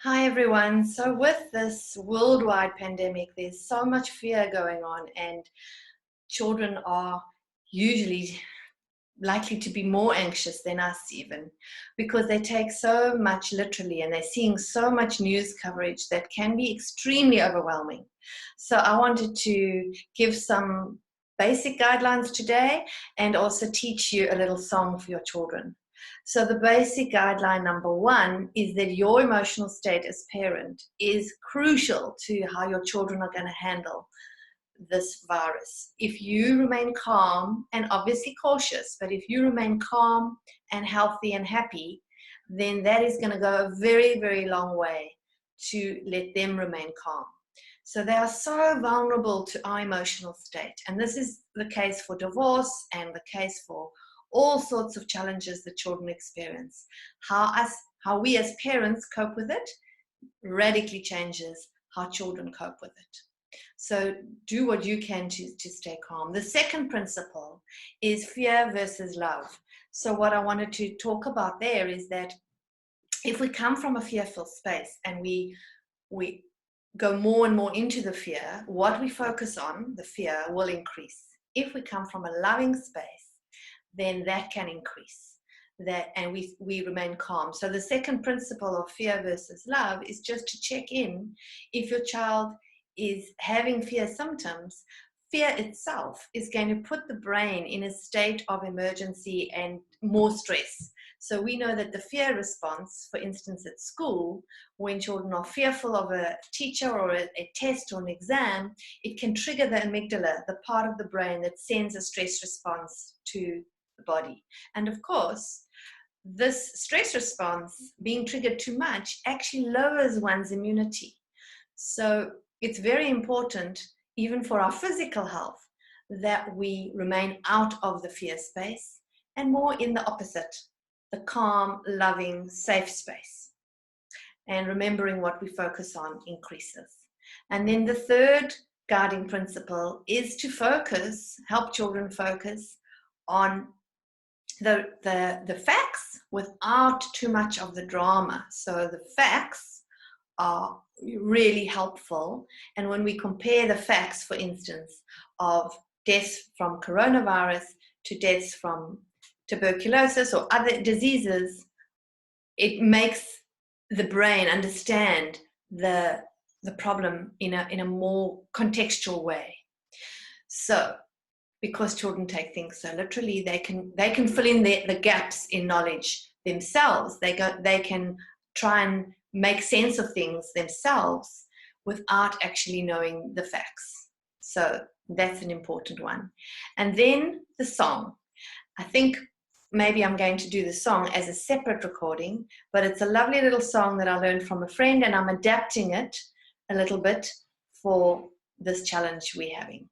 Hi everyone. So with this worldwide pandemic, there's so much fear going on, and children are usually likely to be more anxious than us even, because they take so much literally and they're seeing so much news coverage that can be extremely overwhelming. So I wanted to give some basic guidelines today and also teach you a little song for your children. So the basic guideline number one is that your emotional state as parent is crucial to how your children are going to handle this virus. If you remain calm and obviously cautious, but if you remain calm and healthy and happy, then that is going to go a very, very long way to let them remain calm. So they are so vulnerable to our emotional state. And this is the case for divorce and the case for all sorts of challenges that children experience. How we as parents cope with it radically changes how children cope with it. So do what you can to stay calm. The second principle is fear versus love. So what I wanted to talk about there is that if we come from a fearful space and we go more and more into the fear, what we focus on, the fear, will increase. If we come from a loving space, then that can increase. And we remain calm. So the second principle of fear versus love is just to check in if your child is having fear symptoms. Fear itself is going to put the brain in a state of emergency and more stress. So we know that the fear response, for instance, at school, when children are fearful of a teacher or a test or an exam, it can trigger the amygdala, the part of the brain that sends a stress response to the body. And of course, this stress response being triggered too much actually lowers one's immunity. So it's very important, even for our physical health, that we remain out of the fear space and more in the opposite, the calm, loving, safe space. And remembering what we focus on increases. And then the third guiding principle is to help children focus on the facts without too much of the drama. So the facts are really helpful. And when we compare the facts, for instance, of deaths from coronavirus to deaths from tuberculosis or other diseases, it makes the brain understand the problem in a more contextual way. So because children take things so literally, they can fill in the gaps in knowledge themselves. They can try and make sense of things themselves without actually knowing the facts. So that's an important one. And then the song. I think maybe I'm going to do the song as a separate recording, but it's a lovely little song that I learned from a friend, and I'm adapting it a little bit for this challenge we're having.